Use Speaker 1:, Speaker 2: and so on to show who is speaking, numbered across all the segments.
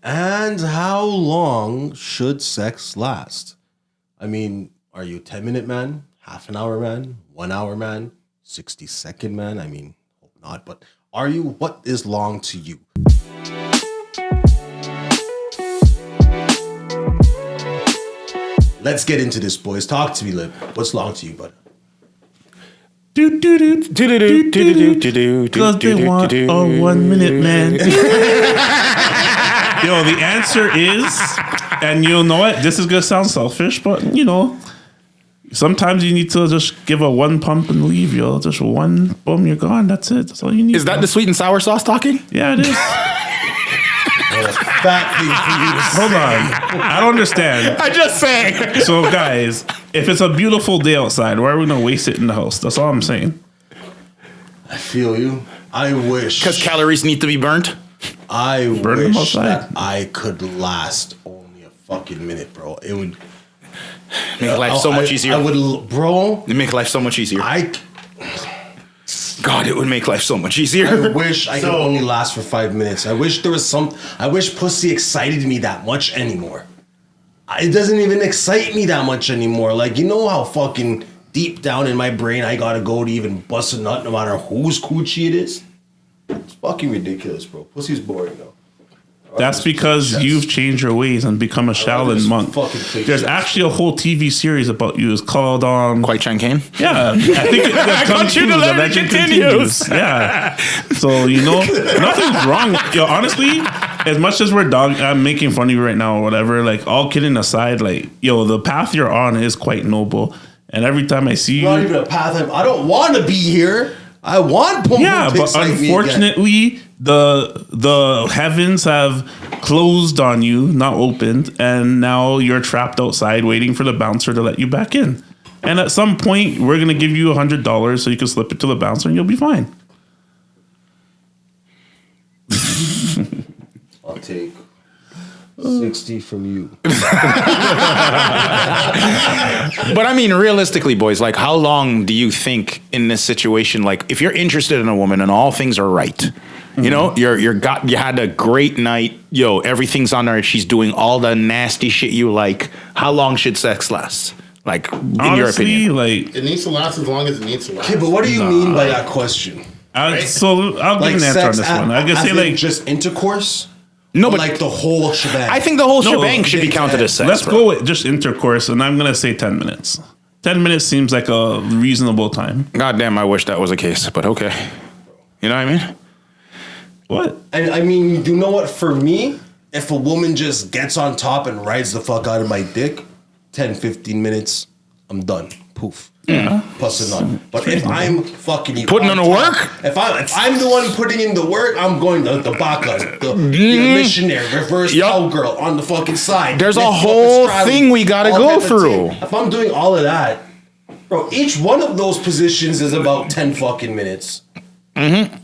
Speaker 1: And how long should sex last? I mean, are you a 10-minute man, half an hour man, 1 hour man, 60-second man? I mean, hope not, but are you? What is long to you? Let's get into this, boys. Talk to me, Lib. What's long to you, bud?
Speaker 2: Because they want a 1 minute man. Yo, the answer is, and you know what? This is gonna sound selfish, but sometimes you need to just give a one pump and leave. Just one boom, you're gone. That's it. That's all you need.
Speaker 3: Is that the sweet and sour sauce talking?
Speaker 2: Yeah, it is.
Speaker 1: Fat thing for you to
Speaker 2: Hold on, I don't understand.
Speaker 3: I just saying.
Speaker 2: So, guys, if it's a beautiful day outside, why are we gonna waste it in the house? That's all I'm saying.
Speaker 1: I feel you. I wish.
Speaker 3: Because calories need to be burnt.
Speaker 1: I
Speaker 2: Burn them
Speaker 1: wish
Speaker 2: outside.
Speaker 1: that I could last only a fucking minute, bro. It would
Speaker 3: Make life so much easier.
Speaker 1: I would, bro.
Speaker 3: It make life so much easier. God, it would make life so much
Speaker 1: I
Speaker 3: easier.
Speaker 1: wish I could only last for 5 minutes. I wish there was some. I wish pussy excited me that much anymore. It doesn't even excite me that much anymore. Like, you know how fucking deep down in my brain I gotta go to even bust a nut no matter whose coochie it is? It's fucking ridiculous, bro. Pussy's boring, though.
Speaker 2: That's because you've changed your ways and become a Shaolin monk. There's actually a whole TV series about you. It's called
Speaker 3: Quite Chan Kane?
Speaker 2: Yeah, I think
Speaker 3: I got you, the legend continues.
Speaker 2: Yeah, so nothing's wrong. Honestly, as much as I'm making fun of you right now or whatever, like all kidding aside, like the path you're on is quite noble. And every time I see
Speaker 1: Not even a path. I don't want to be here. I want boom
Speaker 2: yeah,
Speaker 1: boom
Speaker 2: but unfortunately, the heavens have closed on you, not opened, and now you're trapped outside waiting for the bouncer to let you back in. And at some point, we're gonna give you $100 so you can slip it to the bouncer, and you'll be fine.
Speaker 1: I'll take 60 from you.
Speaker 3: But I mean, realistically, boys, like how long do you think in this situation, like if you're interested in a woman and all things are right, you know, you had a great night, everything's on her, she's doing all the nasty shit you like. How long should sex last? Like, in your opinion?
Speaker 4: It needs to last as long as it needs to last.
Speaker 1: Okay, but what do you mean by that question?
Speaker 2: So I'll give an answer on this one. I can say like
Speaker 1: just intercourse.
Speaker 3: No, but
Speaker 1: like the whole shebang.
Speaker 3: I think the whole shebang should be counted as sex.
Speaker 2: Let's go with just intercourse, and I'm gonna say 10 minutes. 10 minutes seems like a reasonable time.
Speaker 3: God damn, I wish that was the case, but okay. You know what I mean?
Speaker 2: What?
Speaker 1: And I mean, you know what? For me, if a woman just gets on top and rides the fuck out of my dick, 10, 15 minutes, I'm done. Poof.
Speaker 2: Yeah.
Speaker 1: Plus a nut. But if I'm fucking you
Speaker 3: putting in the work,
Speaker 1: if I'm the one putting in the work, I'm going the baka, the missionary, reverse cowgirl on the fucking side.
Speaker 3: There's a whole thing we gotta go through.
Speaker 1: If I'm doing all of that, bro, each one of those positions is about 10 fucking minutes. Mm-hmm.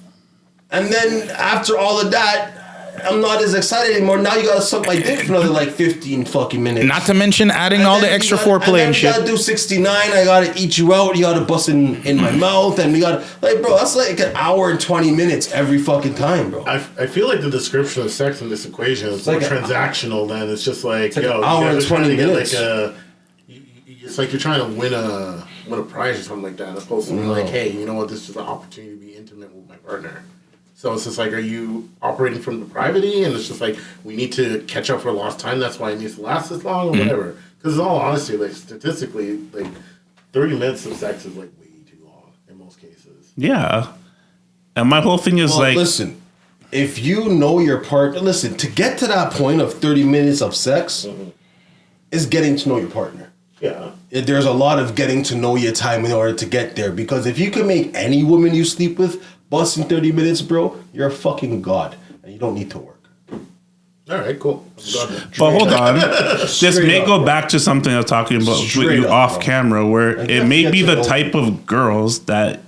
Speaker 1: And then after all of that, I'm not as excited anymore. Now you gotta suck my dick for another like 15 fucking minutes.
Speaker 3: Not to mention adding all the extra foreplay and shit.
Speaker 1: You gotta do 69. I gotta eat you out. You gotta bust in my mouth, and we gotta bro. That's like an hour and 20 minutes every fucking time, bro.
Speaker 4: I feel like the description of sex in this equation is more transactional than it's just like
Speaker 1: an hour and 20 minutes.
Speaker 4: It's like you're trying to win a prize or something like that, as opposed to being like, hey, you know what? This is an opportunity to be intimate with my partner. So it's just like, are you operating from depravity? And it's just like, we need to catch up for lost time. That's why it needs to last this long or whatever. Because in all honesty, like statistically, like 30 minutes of sex is like way too long in most cases.
Speaker 2: Yeah. And my whole thing is
Speaker 1: listen, if you know your partner, to get to that point of 30 minutes of sex is getting to know your partner.
Speaker 4: Yeah.
Speaker 1: There's a lot of getting to know your time in order to get there. Because if you can make any woman you sleep with bust in 30 minutes, bro, you're a fucking god. And you don't need to work.
Speaker 4: All right, cool.
Speaker 2: But hold on. This may go back to something I was talking about with you off camera, where it may be the type of girls that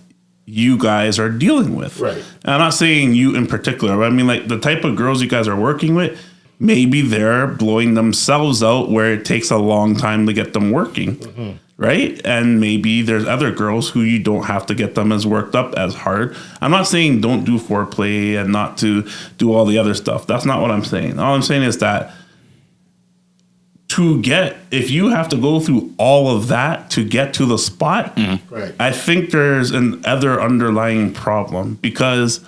Speaker 2: you guys are dealing with.
Speaker 4: Right.
Speaker 2: And I'm not saying you in particular, but I mean like the type of girls you guys are working with, maybe they're blowing themselves out where it takes a long time to get them working. Mm-hmm. right? And maybe there's other girls who you don't have to get them as worked up as hard. I'm not saying don't do foreplay and not to do all the other stuff. That's not what I'm saying. All I'm saying is that if you have to go through all of that to get to the spot,
Speaker 4: Right.
Speaker 2: I think there's an other underlying problem, because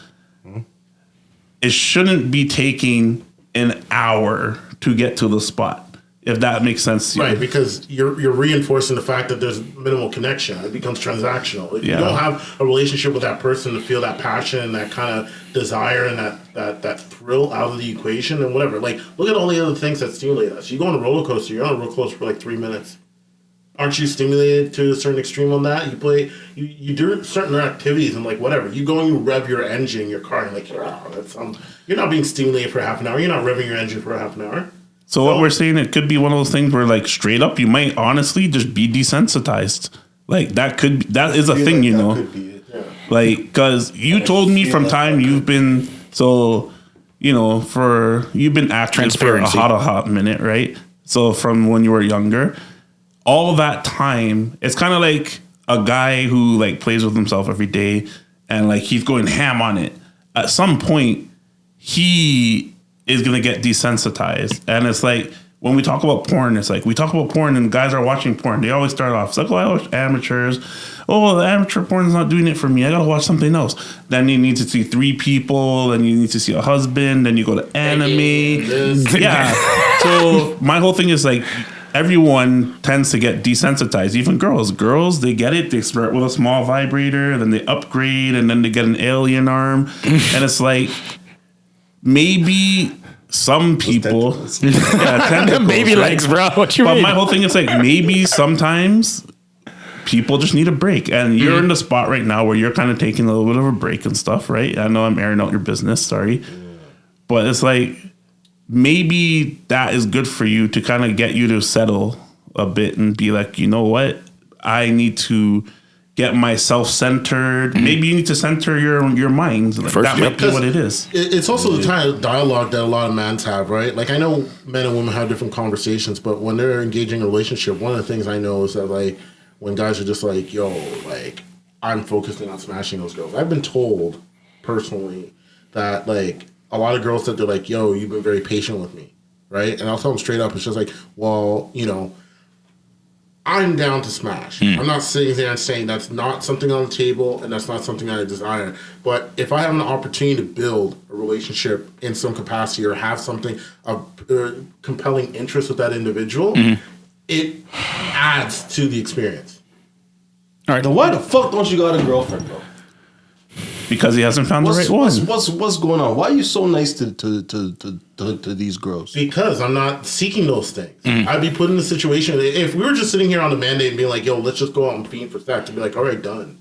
Speaker 2: it shouldn't be taking an hour to get to the spot, if that makes sense to you.
Speaker 4: Right, because you're reinforcing the fact that there's minimal connection. It becomes transactional. If you
Speaker 2: Yeah.
Speaker 4: don't have a relationship with that person to feel that passion and that kind of desire and that thrill out of the equation and whatever. Like, look at all the other things that stimulate us. You go on a roller coaster, you're on a roller coaster for like 3 minutes. Aren't you stimulated to a certain extreme on that? You do certain activities and like whatever. You go and you rev your engine, your car, and like, you're not being stimulated for half an hour. You're not revving your engine for half an hour.
Speaker 2: So what we're saying, it could be one of those things where, like, straight up, you might honestly just be desensitized. Like, that is a thing, you know.
Speaker 1: Could be it.
Speaker 4: Yeah.
Speaker 2: Like, because you told me from time you've been, so, you know, you've been active for a
Speaker 3: Transparency.
Speaker 2: hot minute, right? So from when you were younger, all that time, it's kind of like a guy who, like, plays with himself every day and, like, he's going ham on it. At some point, he is going to get desensitized. And it's like, when we talk about porn, it's like, we talk about porn and guys are watching porn. They always start off, it's like, oh, I watch amateurs. Oh, the amateur porn is not doing it for me. I got to watch something else. Then you need to see 3 people. Then you need to see a husband. Then you go to anime. Yeah. So my whole thing is like, everyone tends to get desensitized, even girls. Girls, they get it. They start with a small vibrator, then they upgrade, and then they get an alien arm. And it's like, maybe some people, tentacles,
Speaker 3: Baby
Speaker 2: right?
Speaker 3: legs, bro. What you
Speaker 2: But
Speaker 3: mean?
Speaker 2: my whole thing is like, maybe sometimes people just need a break, and you're in the spot right now where you're kind of taking a little bit of a break and stuff, right? I know I'm airing out your business, sorry, but it's like, maybe that is good for you to kind of get you to settle a bit and be like, you know what, I need to get myself centered. Maybe you need to center your mind. Like, that might be what it is.
Speaker 4: It's also the kind of dialogue that a lot of mans have, right? Like, I know men and women have different conversations, but when they're engaging in a relationship, one of the things I know is that, like, when guys are just like, yo, like, I'm focusing on smashing those girls. I've been told personally that, like, a lot of girls that they're like, yo, you've been very patient with me, right? And I'll tell them straight up, it's just like, well, you know, I'm down to smash. I'm not sitting there and saying that's not something on the table and that's not something I desire. But if I have an opportunity to build a relationship in some capacity or have something of compelling interest with that individual, it adds to the experience.
Speaker 3: All right.
Speaker 1: Then why the fuck don't you got a girlfriend, bro?
Speaker 2: Because he hasn't found the right one.
Speaker 1: What's going on? Why are you so nice to these girls?
Speaker 4: Because I'm not seeking those things. I'd be put in a situation, if we were just sitting here on the mandate and being like, yo, let's just go out and fiend for sex, to be like, all right, done.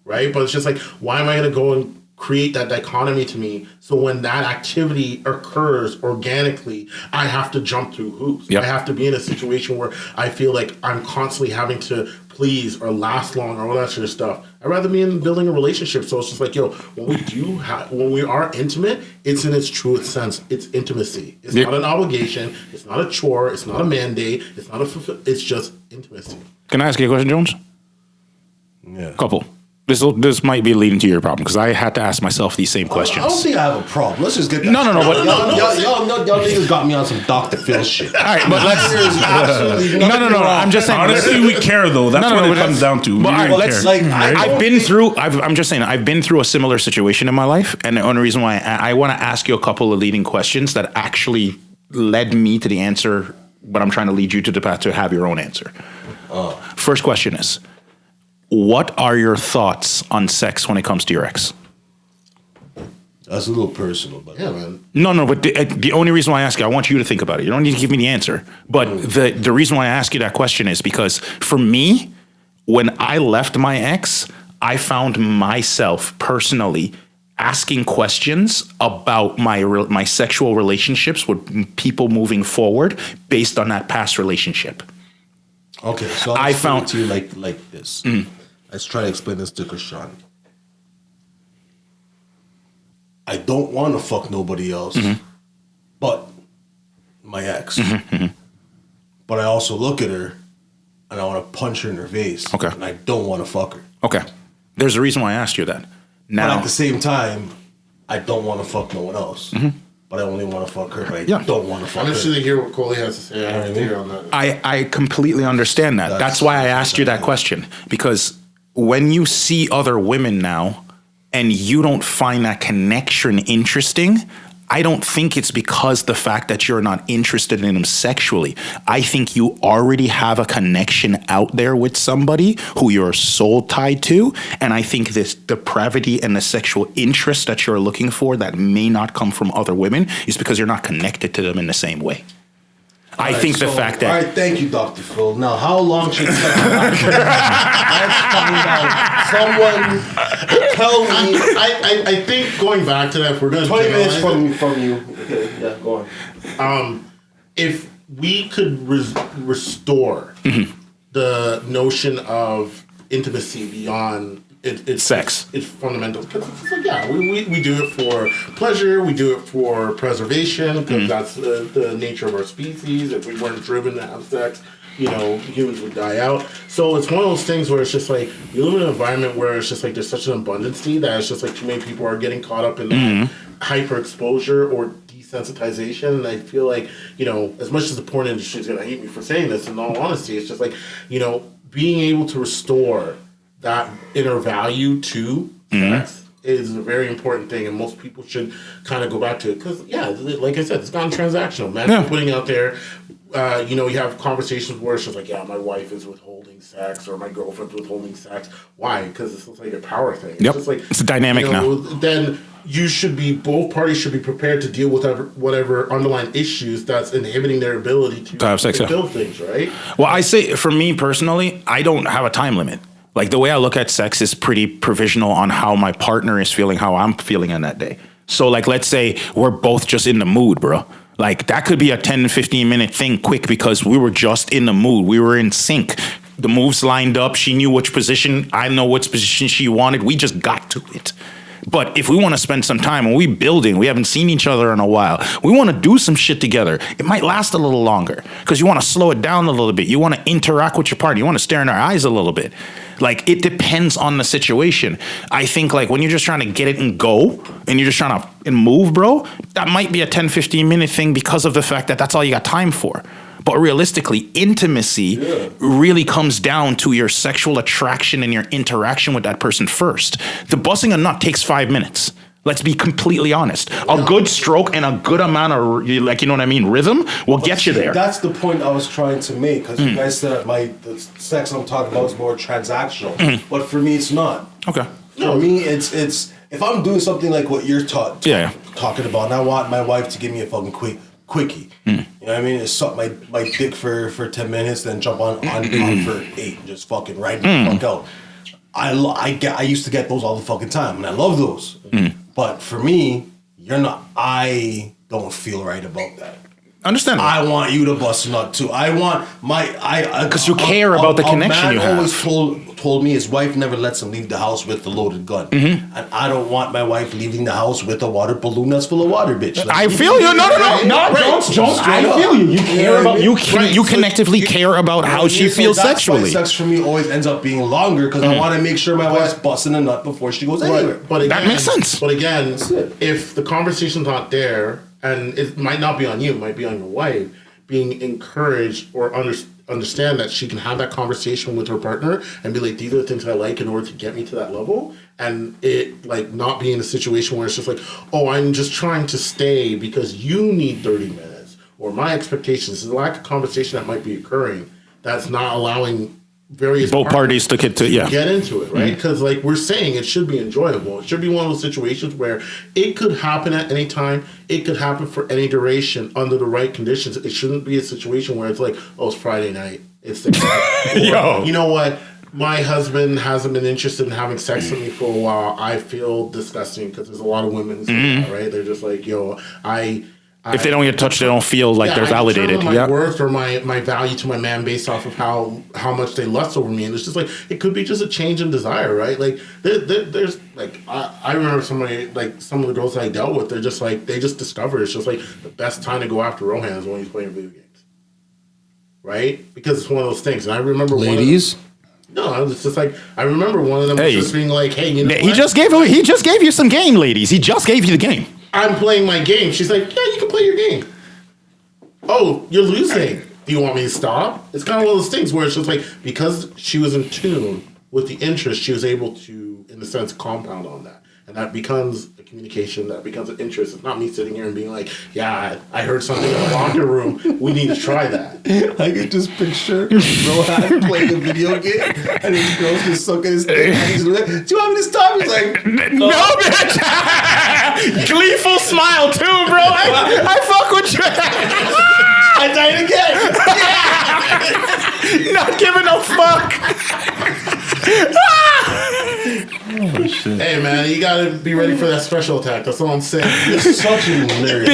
Speaker 4: Right? But it's just like, why am I going to go and create that dichotomy to me? So when that activity occurs organically, I have to jump through hoops.
Speaker 3: Yep.
Speaker 4: I have to be in a situation where I feel like I'm constantly having to please or last long or all that sort of stuff. I'd rather be in building a relationship. So it's just like, yo, when we are intimate, it's in its truest sense. It's intimacy. It's
Speaker 3: Yep.
Speaker 4: not an obligation. It's not a chore. It's not a mandate. It's not it's just intimacy.
Speaker 3: Can I ask you a question, Jones?
Speaker 1: Yeah.
Speaker 3: Couple. This might be leading to your problem because I had to ask myself these same questions.
Speaker 1: I don't think I have a problem. Let's just get that.
Speaker 3: No, but
Speaker 1: Y'all niggas got me on some Dr. Phil shit.
Speaker 3: all right, but let's.
Speaker 1: Absolutely
Speaker 3: No.
Speaker 1: nothing wrong.
Speaker 3: I'm just saying.
Speaker 2: Honestly, we care though. That's what it
Speaker 3: but
Speaker 2: comes down to.
Speaker 3: But
Speaker 2: We
Speaker 3: all right,
Speaker 2: really
Speaker 3: let's
Speaker 2: care.
Speaker 1: like,
Speaker 3: I've been through. I'm just saying. I've been through a similar situation in my life, and the only reason why I want to ask you a couple of leading questions that actually led me to the answer, but I'm trying to lead you to the path to have your own answer. First question is, what are your thoughts on sex when it comes to your ex?
Speaker 1: That's a little personal, but
Speaker 4: Yeah, man.
Speaker 3: No, but the only reason why I ask you, I want you to think about it. You don't need to give me the answer. But the reason why I ask you that question is because for me, when I left my ex, I found myself personally asking questions about my sexual relationships with people moving forward based on that past relationship.
Speaker 1: okay. So
Speaker 3: I
Speaker 1: I
Speaker 3: found-
Speaker 1: found to you like this. Let's try to explain this to Krishan. I don't want to fuck nobody else, but my ex. But I also look at her and I want to punch her in her face.
Speaker 3: Okay.
Speaker 1: And I don't want to fuck her.
Speaker 3: Okay. There's a reason why I asked you that.
Speaker 1: But
Speaker 3: Now,
Speaker 1: at the same time, I don't want to fuck no one else. But I only want to fuck her. But I
Speaker 3: Yeah.
Speaker 1: don't want to fuck
Speaker 4: I'm
Speaker 1: her.
Speaker 4: interested to hear what Coley has to say. I have to hear on that.
Speaker 3: I completely understand that. That's why I asked you that question. Because when you see other women now and you don't find that connection interesting, I don't think it's because the fact that you're not interested in them sexually. I think you already have a connection out there with somebody who you're soul tied to. And I think this depravity and the sexual interest that you're looking for that may not come from other women is because you're not connected to them in the same way. I think the fact
Speaker 1: All
Speaker 3: that
Speaker 1: right, thank you, Dr. Phil. Now, how long should sex last? Let's find out. Someone tell me.
Speaker 4: I think going back to that, if we're going to
Speaker 1: 20 minutes
Speaker 4: generalize
Speaker 1: from you. Okay, yeah, go on.
Speaker 4: if we could restore the notion of intimacy beyond it's
Speaker 3: Sex.
Speaker 4: it's fundamental because it's like, yeah, we do it for pleasure, we do it for preservation because that's the nature of our species. If we weren't driven to have sex, humans would die out. So it's one of those things where it's just like you live in an environment where it's just like there's such an abundancy that it's just like too many people are getting caught up in that hyper exposure or desensitization. And I feel like, as much as the porn industry is going to hate me for saying this, in all honesty, it's just like, being able to restore that inner value to sex is a very important thing, and most people should kind of go back to it because, like I said, it's gone transactional. Man, putting out there, you have conversations where it's just like, my wife is withholding sex or my girlfriend's withholding sex. Why? Because it's like a power thing.
Speaker 3: Yep.
Speaker 4: It's just like
Speaker 3: It's a dynamic now.
Speaker 4: Then both parties should be prepared to deal with whatever underlying issues that's inhibiting their ability to
Speaker 3: have sex,
Speaker 4: build things, right?
Speaker 3: Well, I say for me personally, I don't have a time limit. Like the way I look at sex is pretty provisional on how my partner is feeling, how I'm feeling on that day. So like, let's say we're both just in the mood, bro. Like that could be a 10, 15 minute thing quick because we were just in the mood. We were in sync. The moves lined up. She knew which position. I know which position she wanted. We just got to it. But if we want to spend some time and we haven't seen each other in a while, we want to do some shit together, it might last a little longer because you want to slow it down a little bit. You want to interact with your partner. You want to stare in their eyes a little bit. Like it depends on the situation. I think like when you're just trying to get it and go and you're just trying to move, bro, that might be a 10, 15 minute thing because of the fact that that's all you got time for. But realistically, intimacy really comes down to your sexual attraction and your interaction with that person first. The busting a nut takes 5 minutes. Let's be completely honest. A good stroke and a good amount of, rhythm will get you there.
Speaker 1: That's the point I was trying to make because you guys said the sex I'm talking about is more transactional, but for me it's not.
Speaker 3: Okay.
Speaker 1: For me, it's if I'm doing something like what you're talking about, and I want my wife to give me a fucking quickie. You know what I mean? It's suck my dick for 10 minutes, then jump on for 8, just fucking ride the fuck out. I used to get those all the fucking time, and I love those. But for me, I don't feel right about that.
Speaker 3: Understand?
Speaker 1: I want you to bust a nut too. I want because
Speaker 3: you care about the connection you have.
Speaker 1: always told me his wife never lets him leave the house with the loaded gun, and I don't want my wife leaving the house with a water balloon that's full of water, bitch. Like,
Speaker 3: I feel you. No, Jones. I feel you. You care about you connectively care about how she feels
Speaker 1: that's
Speaker 3: sexually.
Speaker 1: Why sex for me always ends up being longer because I want to make sure my wife's busting a nut before she goes anywhere.
Speaker 4: But again,
Speaker 3: that makes sense.
Speaker 4: But again, if the conversation's not there, and it might not be on you, it might be on your wife, being encouraged or understand that she can have that conversation with her partner and be like, these are the things I like in order to get me to that level. And it like not be in a situation where it's just like, oh, I'm just trying to stay because you need 30 minutes. Or my expectations is a lack of conversation that might be occurring that's not allowing both
Speaker 3: parties to get
Speaker 4: into it, right? Because like we're saying, it should be enjoyable. It should be one of those situations where it could happen at any time. It could happen for any duration under the right conditions. It shouldn't be a situation where it's like, oh, it's Friday night. It's the
Speaker 3: Yo.
Speaker 4: You know what? My husband hasn't been interested in having sex with me for a while. I feel disgusting because there's a lot of women who say that, right? They're just like, yo,
Speaker 3: if they don't get touched, they don't feel like they're validated.
Speaker 4: My worth or my value to my man based off of how much they lust over me, and it's just like it could be just a change in desire, right? Like there's like I remember somebody like some of the girls I dealt with, they're just like they just discovered it's just like the best time to go after Rohan is when he's playing video games, right? Because it's one of those things. And I remember
Speaker 3: Ladies.
Speaker 4: No, I was just like, I remember one of them was just being like, hey, you know
Speaker 3: He
Speaker 4: what?
Speaker 3: just gave you some game, ladies. He just gave you the game.
Speaker 4: I'm playing my game. She's like, yeah, you can play your game. Oh, you're losing. Do you want me to stop? It's kind of one of those things where it's just like, because she was in tune with the interest, she was able to, in a sense, compound on that. And that becomes a communication, that becomes an interest. It's not me sitting here and being like, yeah, I heard something in the locker room. We need to try that.
Speaker 1: I could just picture bro had playing a video game and his girl's just sucking his dick. And he's like, do you want me to stop? He's like,
Speaker 3: No, bitch. Gleeful smile too, bro. I fuck with you.
Speaker 1: I died again.
Speaker 3: Not giving a fuck.
Speaker 4: Hey, man, you got to be ready for that special attack. That's all I'm saying.
Speaker 1: You're such a nerd.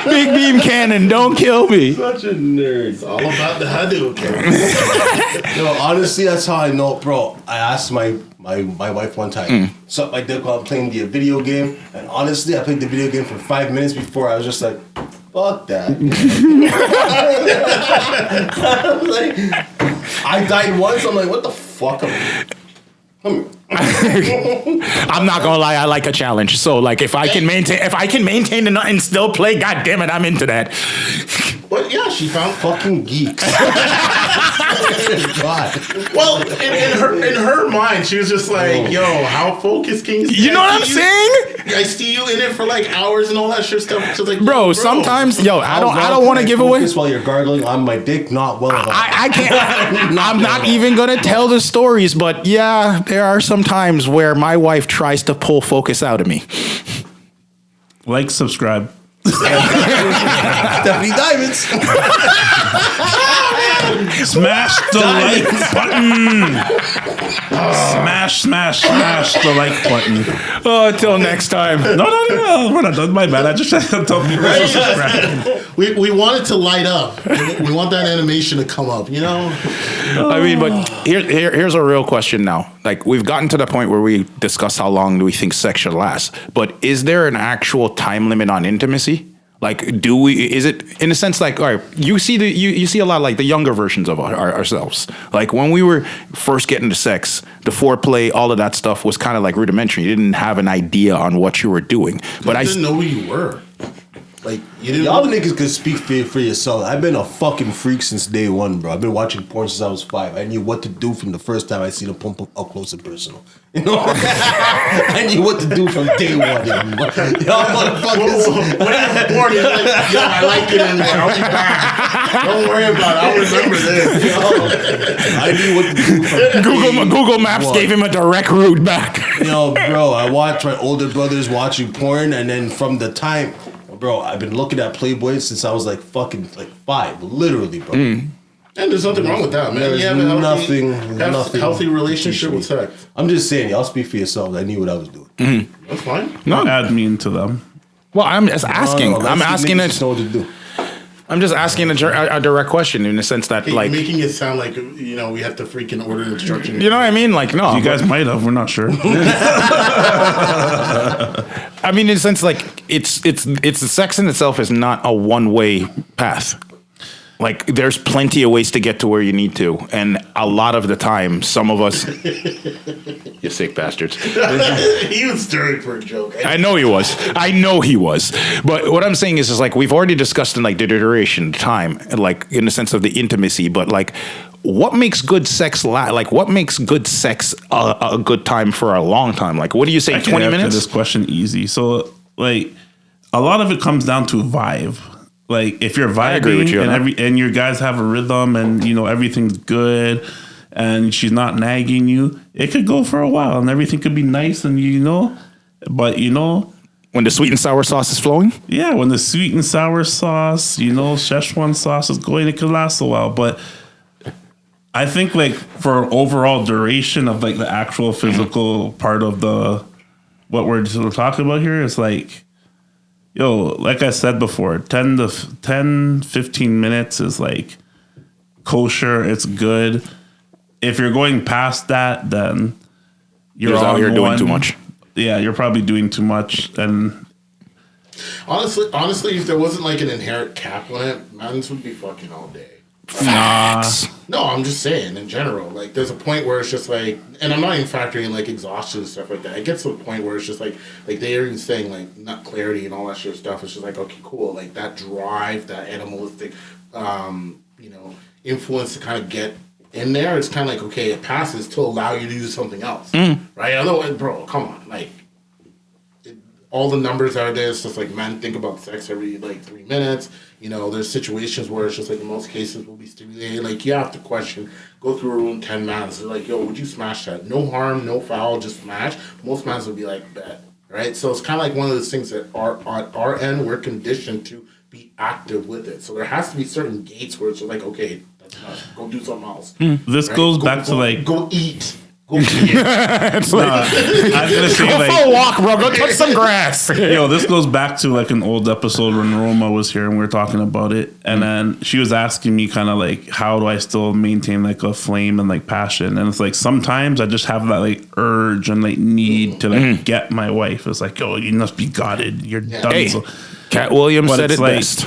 Speaker 3: Big beam cannon. Don't kill me.
Speaker 1: Such a nerd.
Speaker 4: It's all about the Hadouken.
Speaker 1: No, honestly, that's how I know, bro. I asked my wife one time, suck my dick while I'm playing the video game, and honestly, I played the video game for 5 minutes before I was just like, fuck that. I died once. I'm like, what the fuck? Come here.
Speaker 3: I'm not gonna lie, I like a challenge. So like if I can maintain and still play, god damn it, I'm into that.
Speaker 4: But yeah, she found
Speaker 1: Fucking geeks. God.
Speaker 4: well in her mind, she was just like, yo, how focused can you
Speaker 3: You know what I'm saying?
Speaker 4: I see you in it for like hours and all that shit stuff. So like,
Speaker 3: Bro, sometimes I don't want to give away.
Speaker 1: While you're gargling on my dick, not well enough.
Speaker 3: I can't. I'm not even gonna tell the stories, but yeah, there are some times where my wife tries to pull focus out of me.
Speaker 2: Like, subscribe.
Speaker 1: Stephanie Diamonds.
Speaker 2: Smash the like button. Smash the like button.
Speaker 3: Oh, until next time.
Speaker 2: No, we're not done. My bad. I just told people to subscribe.
Speaker 4: We want it to light up. We want that animation to come up, you know?
Speaker 3: I mean, but here's a real question now. Like, we've gotten to the point where we discuss how long do we think sex should last. But is there an actual time limit on intimacy? Like, is it in a sense like, all right, you see you see a lot of like the younger versions of ourselves. Like when we were first getting to sex, the foreplay, all of that stuff was kind of like rudimentary. You didn't have an idea on what you were doing. But
Speaker 4: I didn't know who you were. Like, you didn't
Speaker 1: Y'all
Speaker 4: know.
Speaker 1: niggas could speak for yourself. I've been a fucking freak since day one, bro. I've been watching porn since I was 5. I knew what to do from the first time I seen a pump up close and personal. You know? I knew what to do from day one. Y'all motherfuckers.
Speaker 4: When I was born, you're like, yo, I like it in there. I'll be back. Don't worry about it. I'll remember this.
Speaker 1: Yo, I knew what to do from
Speaker 3: Google Maps gave him a direct route back.
Speaker 1: Yo, bro, I watched my older brothers watching porn, and then from the time, bro, I've been looking at Playboy since I was like fucking like 5, literally, bro.
Speaker 4: And there's nothing wrong with that, man.
Speaker 1: There's
Speaker 4: You have a
Speaker 1: nothing
Speaker 4: healthy relationship with sex.
Speaker 1: I'm just saying, y'all speak for yourselves. I knew what I was doing.
Speaker 4: That's fine.
Speaker 2: Don't add me into them.
Speaker 3: Well, I'm just asking.
Speaker 1: No,
Speaker 3: I'm
Speaker 1: let's see
Speaker 3: asking
Speaker 1: niggas just know
Speaker 3: it.
Speaker 1: what to do.
Speaker 3: I'm just asking a direct question in the sense that,
Speaker 4: Hey,
Speaker 3: like,
Speaker 4: you're making it sound like, you know, we have to freaking order instructions.
Speaker 3: you know what I mean? Like, no.
Speaker 2: You guys might have. We're not sure.
Speaker 3: I mean, in a sense, like, it's the sex in itself is not a one-way path. Like, there's plenty of ways to get to where you need to, and a lot of the time, some of us, you sick bastards.
Speaker 4: He was stirring for a joke.
Speaker 3: I know he was. But what I'm saying is like we've already discussed in like the duration, time, and like in the sense of the intimacy. But like, what makes good sex like what makes good sex a good time for a long time? Like, what do you say?
Speaker 2: I can
Speaker 3: 20
Speaker 2: answer
Speaker 3: minutes?
Speaker 2: this question easy. So, like, a lot of it comes down to vibe. Like, if you're vibing
Speaker 3: agree with you on that.
Speaker 2: and your guys have a rhythm and you know everything's good, and she's not nagging you, it could go for a while and everything could be nice and you know, but you know.
Speaker 3: When the sweet and sour sauce is flowing?
Speaker 2: Yeah, when the sweet and sour sauce, you know, Szechuan sauce is going, it could last a while. But I think like for overall duration of like the actual physical part of what we're talking about here is like, yo, like I said before, 10, 15 minutes is like kosher. It's good. If you're going past that, then you're
Speaker 3: out here doing too much.
Speaker 2: Yeah, you're probably doing too much. And
Speaker 4: Honestly, if there wasn't like an inherent cap on it, men's would be fucking all day.
Speaker 3: Facts.
Speaker 4: No, I'm just saying in general. Like, there's a point where it's just like, and I'm not even factoring like exhaustion and stuff like that. It gets to a point where it's just like they're even saying like not clarity and all that shit stuff. It's just like, okay, cool. Like that drive, that animalistic, influence to kind of get in there. It's kind of like, okay, it passes to allow you to do something else, right? Otherwise, bro, come on, like. All the numbers are there. It's just like men think about sex every like 3 minutes. There's situations where it's just like in most cases will be stimulated. Like you have to question, go through a room 10 mans. They're like, yo, would you smash that? No harm, no foul, just smash. Most mans would be like, bet, right? So it's kind of like one of those things that our end we're conditioned to be active with it. So there has to be certain gates where it's just like, okay, that's enough. Go do something else.
Speaker 2: This goes back to like
Speaker 4: go eat.
Speaker 3: It's like,
Speaker 2: I was gonna say
Speaker 3: go
Speaker 2: like
Speaker 3: for a walk, bro. Go touch some grass.
Speaker 2: yo, this goes back to like an old episode when Roma was here and we were talking about it, and then she was asking me kind of like, how do I still maintain like a flame and like passion? And it's like sometimes I just have that like urge and like need to like get my wife. It's like, yo, you must be godded. You're done.
Speaker 3: Hey,
Speaker 2: So
Speaker 3: Cat Williams
Speaker 2: But
Speaker 3: said
Speaker 2: it's
Speaker 3: it
Speaker 2: like-
Speaker 3: best.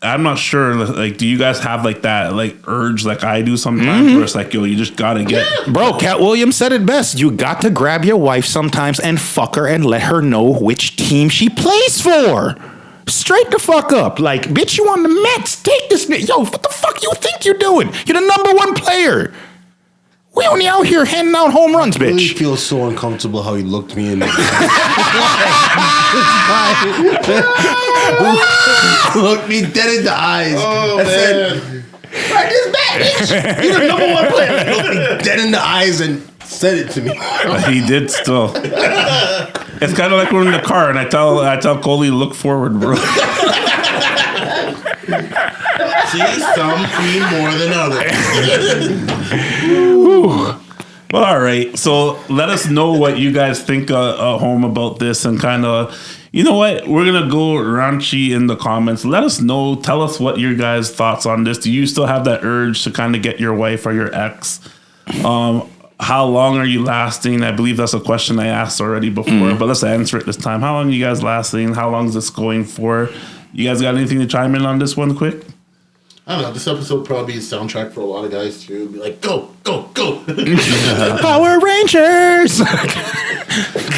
Speaker 2: I'm not sure. Like, do you guys have like that like urge like I do sometimes, where it's like, yo, you just gotta get.
Speaker 3: Bro, Cat Williams said it best. You got to grab your wife sometimes and fuck her and let her know which team she plays for. Straight the fuck up. Like, bitch, you on the Mets. Take this. Yo, what the fuck you think you're doing? You're the number one player. We only out here handing out home runs,
Speaker 1: I really
Speaker 3: bitch.
Speaker 1: feel so uncomfortable how he looked me in the looked me dead in the eyes.
Speaker 4: Oh,
Speaker 1: I said, "Right, this bad bitch. You're the number one player." He looked me dead in the eyes and said it to me.
Speaker 2: He did still. It's kind of like we're in the car, and I tell Coley, look forward, bro.
Speaker 4: See, some clean more than others.
Speaker 2: Well, all right. So let us know what you guys think at home about this, and kind of, you know what? We're gonna go raunchy in the comments. Let us know. Tell us what your guys' thoughts on this. Do you still have that urge to kind of get your wife or your ex? How long are you lasting? I believe that's a question I asked already before, but let's answer it this time. How long are you guys lasting? How long is this going for? You guys got anything to chime in on this one quick?
Speaker 4: I don't know. This episode probably is soundtrack for a lot of guys too. Be like, go, go, go.
Speaker 3: Power Rangers.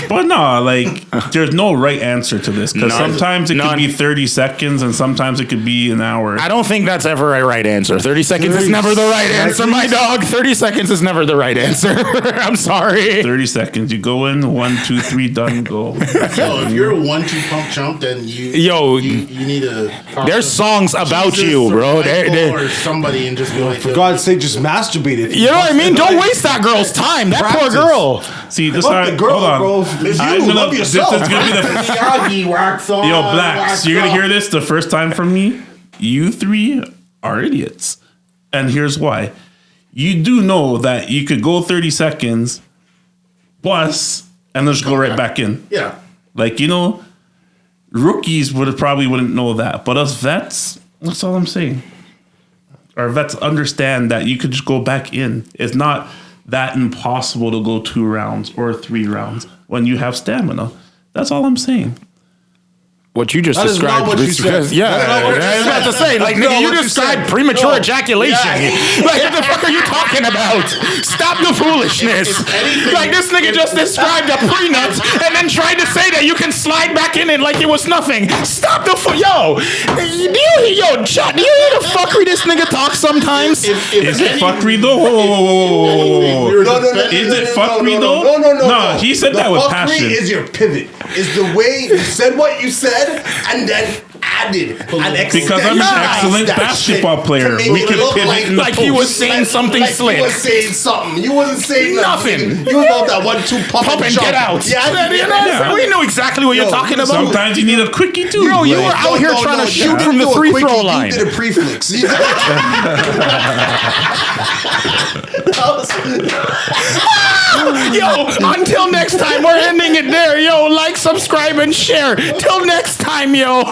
Speaker 2: But no, like there's no right answer to this, because
Speaker 3: None.
Speaker 2: sometimes it could
Speaker 3: None.
Speaker 2: be 30 seconds and sometimes it could be an hour.
Speaker 3: I don't think that's ever a right answer. 30 seconds is never the right answer, my dog. 30 seconds is never the right answer. I'm sorry.
Speaker 2: 30 seconds. You go in, 1, 2, 3, done, go.
Speaker 4: Yo, if you're a 1-2 pump chump, then you need to.
Speaker 3: There's songs about
Speaker 4: Jesus
Speaker 3: you, bro.
Speaker 4: or
Speaker 3: They're-
Speaker 4: or somebody and just be like,
Speaker 1: For God's sake, just masturbate it.
Speaker 3: You know what I mean? Don't waste that girl's time. That poor
Speaker 1: Practice.
Speaker 3: girl.
Speaker 2: See, this
Speaker 1: Fuck
Speaker 2: time,
Speaker 1: the girl,
Speaker 2: hold on.
Speaker 1: bro. It's
Speaker 2: I'm
Speaker 1: you.
Speaker 2: gonna-
Speaker 1: Love yourself.
Speaker 2: This is gonna be the
Speaker 4: Miyagi wax on.
Speaker 2: Yo, Blacks,
Speaker 4: wax
Speaker 2: you're gonna
Speaker 4: off.
Speaker 2: hear this the first time from me. You three are idiots. And here's why. You do know that you could go 30 seconds plus and just go right back in.
Speaker 4: Yeah.
Speaker 2: Like, rookies probably wouldn't know that. But us vets, that's all I'm saying. Our vets understand that you could just go back in. It's not that impossible to go 2 rounds or 3 rounds when you have stamina. That's all I'm saying.
Speaker 3: What you just
Speaker 1: That is
Speaker 3: described.
Speaker 1: not what you said.
Speaker 3: Yeah,
Speaker 1: That's not what you
Speaker 3: I was about to say, like,
Speaker 1: That's
Speaker 3: nigga,
Speaker 1: not
Speaker 3: you
Speaker 1: what you
Speaker 3: described
Speaker 1: said.
Speaker 3: premature
Speaker 1: No.
Speaker 3: ejaculation.
Speaker 1: Yeah.
Speaker 3: Like, what the fuck are you talking about? Stop the foolishness.
Speaker 4: If anything-
Speaker 3: Like, this nigga just described a prenut and then tried to say that you can slide back in it like it was nothing. Stop the yo, chat, do you hear the fuckery this nigga talks sometimes?
Speaker 2: Is it fuckery though? Whoa, whoa, whoa, whoa, whoa. Is it fuckery though? No, he said that with
Speaker 1: The
Speaker 2: passion.
Speaker 1: fuckery is your pivot. Is the way you said what you said and then added and
Speaker 2: Because I'm an excellent basketball player. We can pivot in the
Speaker 3: Like he was saying something slick.
Speaker 1: You was saying something. You wasn't saying
Speaker 3: Nothing.
Speaker 1: You was on that 1-2 pump
Speaker 3: Pump and
Speaker 1: jump.
Speaker 3: get out.
Speaker 1: Yeah,
Speaker 2: Yeah.
Speaker 3: We know exactly what you're
Speaker 1: Yo,
Speaker 3: talking about.
Speaker 2: Sometimes you need a quickie too.
Speaker 3: Bro, you
Speaker 2: Like,
Speaker 3: were out here trying to shoot from the
Speaker 1: do a
Speaker 3: free
Speaker 1: quickie,
Speaker 3: throw line.
Speaker 1: You did a prefix. You did
Speaker 3: Yo, until next time, we're ending it there. Yo, like, subscribe, and share. Till next time, yo.